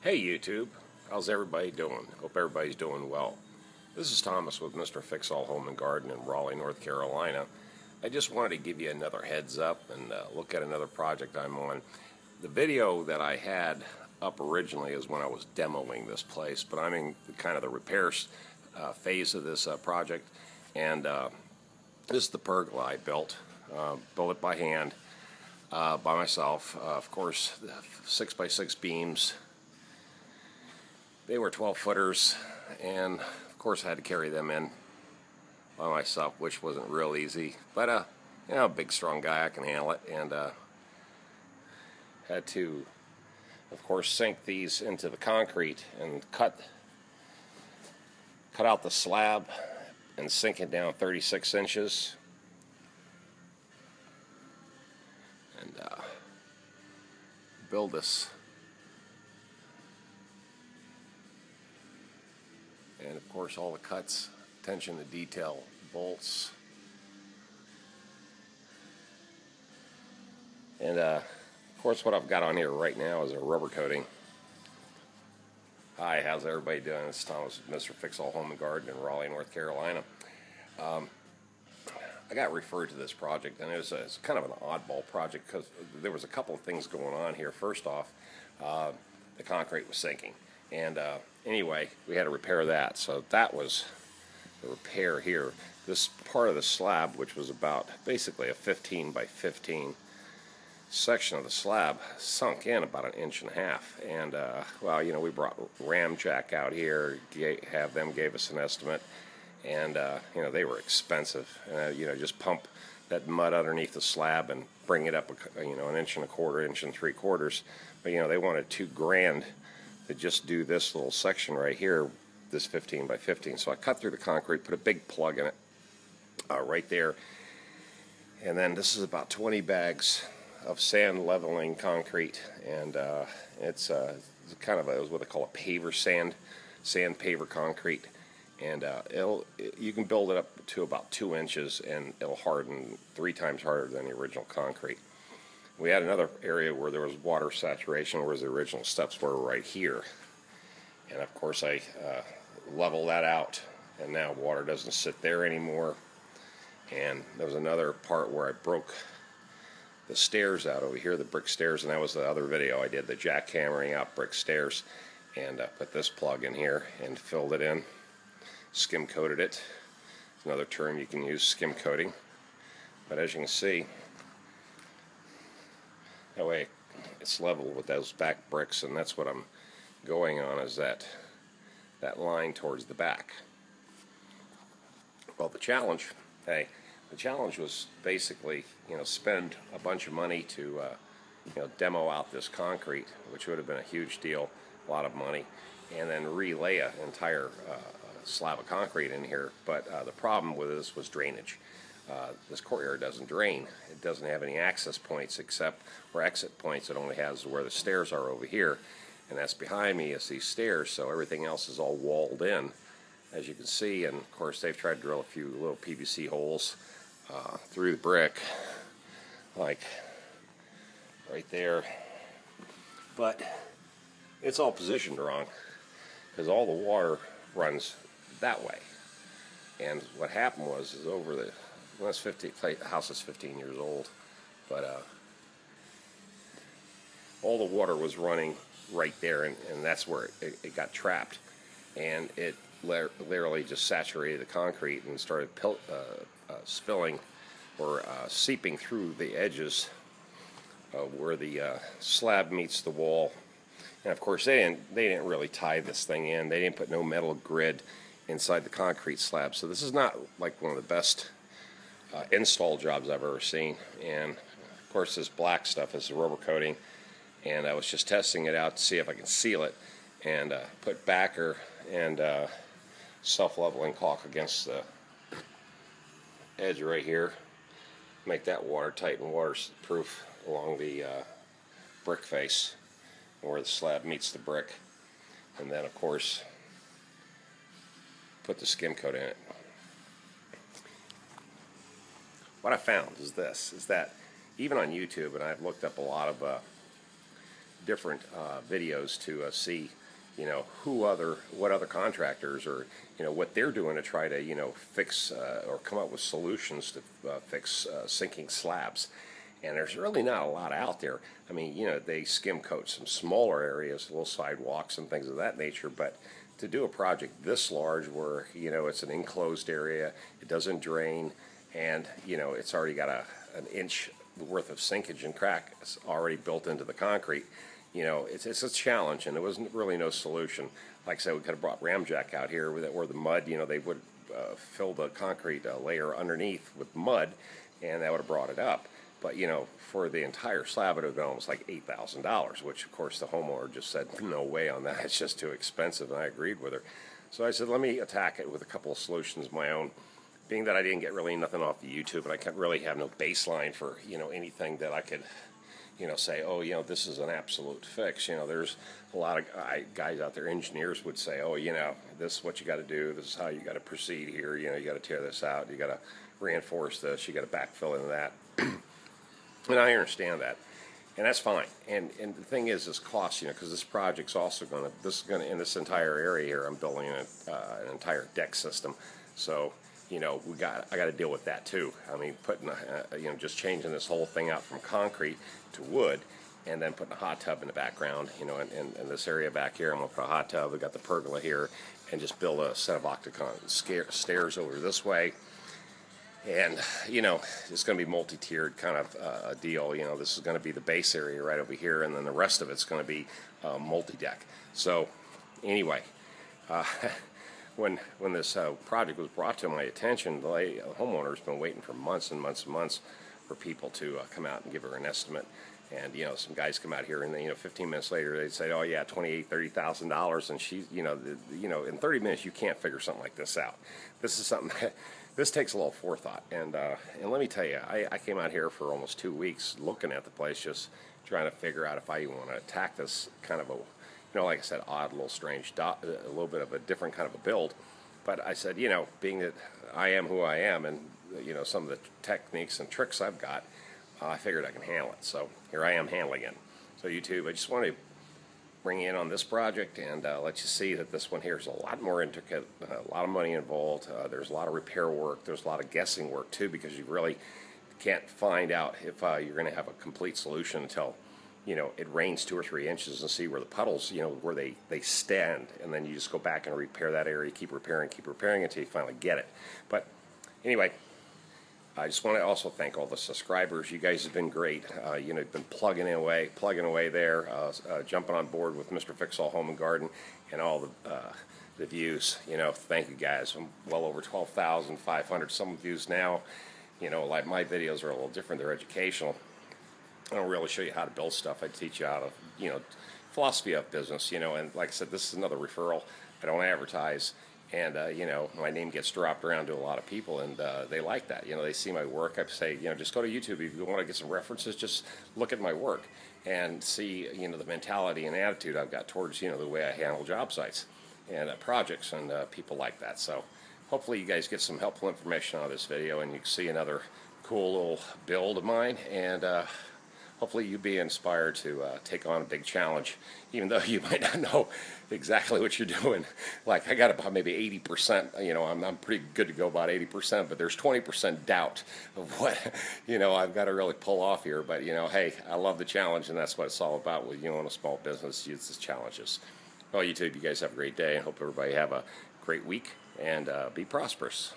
Hey YouTube, how's everybody doing? Hope everybody's doing well. This is Thomas with Mr. Fix-All Home and Garden in Raleigh, North Carolina. I just wanted to give you another heads up and look at another project I'm on. The video that I had up originally is when I was demoing this place, but I'm in kind of the repair phase of this project, and this is the pergola I built. Built it by hand, by myself. Of course, 6x6 beams. They were 12-footers, and of course I had to carry them in by myself, which wasn't real easy. But you know, a big, strong guy, I can handle it, and had to, of course, sink these into the concrete and cut out the slab and sink it down 36 inches. And build this. And of course all the cuts, attention to detail, bolts. And of course what I've got on here right now is a rubber coating. Hi, how's everybody doing? It's Thomas with Mr. Fix-All Home and Garden in Raleigh, North Carolina. I got referred to this project, and it's kind of an oddball project because there was a couple of things going on here. First off, the concrete was sinking. And anyway, we had to repair that. So that was the repair here. This part of the slab, which was about basically a 15 by 15 section of the slab, sunk in about 1.5 inches. And well, you know, we brought ramjack out here, gave us an estimate, and you know, they were expensive. You know, just pump that mud underneath the slab and bring it up, you know, 1.25 inches, 1 3/4. But you know, they wanted $2 grand to just do this little section right here, this 15 by 15. So I cut through the concrete, put a big plug in it right there, and then this is about 20 bags of sand leveling concrete, and it's kind of what they call a paver sand paver concrete, and you can build it up to about 2 inches, and it'll harden 3 times harder than the original concrete. We had another area where there was water saturation, whereas the original steps were right here. And of course I leveled that out, and now water doesn't sit there anymore. And there was another part where I broke the stairs out over here, the brick stairs, and that was the other video I did, the jackhammering out brick stairs. And put this plug in here and filled it in, skim coated it. It's another term you can use, skim coating. But as you can see, that way it's level with those back bricks, and that's what I'm going on, is that line towards the back. Well, the challenge was basically, you know, spend a bunch of money to you know, demo out this concrete, which would have been a huge deal, a lot of money, and then relay an entire slab of concrete in here. But the problem with this was drainage. This courtyard doesn't drain. It doesn't have any access points, except for exit points. It only has where the stairs are over here, and that's behind me is these stairs, so everything else is all walled in, as you can see. And of course they've tried to drill a few little PVC holes through the brick, like right there, but it's all positioned wrong because all the water runs that way. And what happened was, over the the house is 15 years old, but all the water was running right there, and that's where it got trapped, and it literally just saturated the concrete and started spilling or seeping through the edges where the slab meets the wall. And of course they didn't really tie this thing in. They didn't put no metal grid inside the concrete slab, so this is not like one of the best install jobs I've ever seen. And of course this black stuff is the rubber coating, and I was just testing it out to see if I can seal it, and put backer and self-leveling caulk against the edge right here, make that watertight and waterproof along the brick face where the slab meets the brick, and then of course put the skim coat in it. What I found is that even on YouTube, and I've looked up a lot of different videos to see, what other contractors or, what they're doing to try to, fix or come up with solutions to fix sinking slabs. And there's really not a lot out there. I mean, they skim coat some smaller areas, little sidewalks and things of that nature, but to do a project this large where, it's an enclosed area, it doesn't drain, and, it's already got an inch worth of sinkage and crack already built into the concrete, it's a challenge, and there was really no solution. Like I said, we could have brought Ramjack out here where the mud, they would fill the concrete layer underneath with mud, and that would have brought it up. But, for the entire slab, it would have been almost like $8,000, which, of course, the homeowner just said, no way on that. It's just too expensive, and I agreed with her. So I said, let me attack it with a couple of solutions of my own, being that I didn't get really nothing off the YouTube, and I can't really have no baseline for, anything that I could, say, oh, this is an absolute fix. There's a lot of guys out there, engineers would say, oh, this is what you got to do. This is how you got to proceed here. You got to tear this out. You got to reinforce this. You got to backfill into that. And I understand that, and that's fine. And the thing is cost, because this project's also in this entire area here, I'm building an entire deck system. So, I got to deal with that too. I mean, putting, just changing this whole thing out from concrete to wood, and then putting a hot tub in the background, in this area back here, I'm going to put a hot tub. We've got the pergola here, and just build a set of octagon stairs over this way. And, it's going to be multi-tiered kind of a deal. This is going to be the base area right over here, and then the rest of it's going to be multi-deck. So, anyway, when this project was brought to my attention, the homeowner's been waiting for months and months and months for people to come out and give her an estimate. And, some guys come out here, and then, 15 minutes later, they'd say, oh, yeah, $28,000, $30,000. And she, in 30 minutes, you can't figure something like this out. This is something that, this takes a little forethought. And let me tell you, I came out here for almost 2 weeks looking at the place, just trying to figure out if I even want to attack this kind of a, like I said, odd, little strange, a little bit of a different kind of a build. But I said, being that I am who I am, and, some of the techniques and tricks I've got, I figured I can handle it. So here I am handling it. So YouTube, I just want to bring you in on this project and let you see that this one here is a lot more intricate, a lot of money involved. There's a lot of repair work. There's a lot of guessing work too, because you really can't find out if you're going to have a complete solution until it rains 2 or 3 inches and see where the puddles, where they stand, and then you just go back and repair that area, keep repairing until you finally get it. But anyway, I just want to also thank all the subscribers. You guys have been great. You've been plugging away there, jumping on board with Mr. Fix-All Home and Garden, and all the views. Thank you guys. I'm well over 12,500 some views now. Like my videos are a little different. They're educational. I don't really show you how to build stuff. I teach you how to, philosophy of business. And like I said, this is another referral. I don't advertise. And, my name gets dropped around to a lot of people, and they like that. They see my work. I say, just go to YouTube. If you want to get some references, just look at my work and see, the mentality and attitude I've got towards, the way I handle job sites and projects, and people like that. So hopefully you guys get some helpful information out of this video, and you can see another cool little build of mine, and hopefully you be inspired to take on a big challenge, even though you might not know exactly what you're doing. Like, I got about maybe 80%, I'm pretty good to go about 80%, but there's 20% doubt of what, I've got to really pull off here. But, hey, I love the challenge, and that's what it's all about with, in a small business, it's challenges. Well, YouTube, you guys have a great day. I hope everybody have a great week, and be prosperous.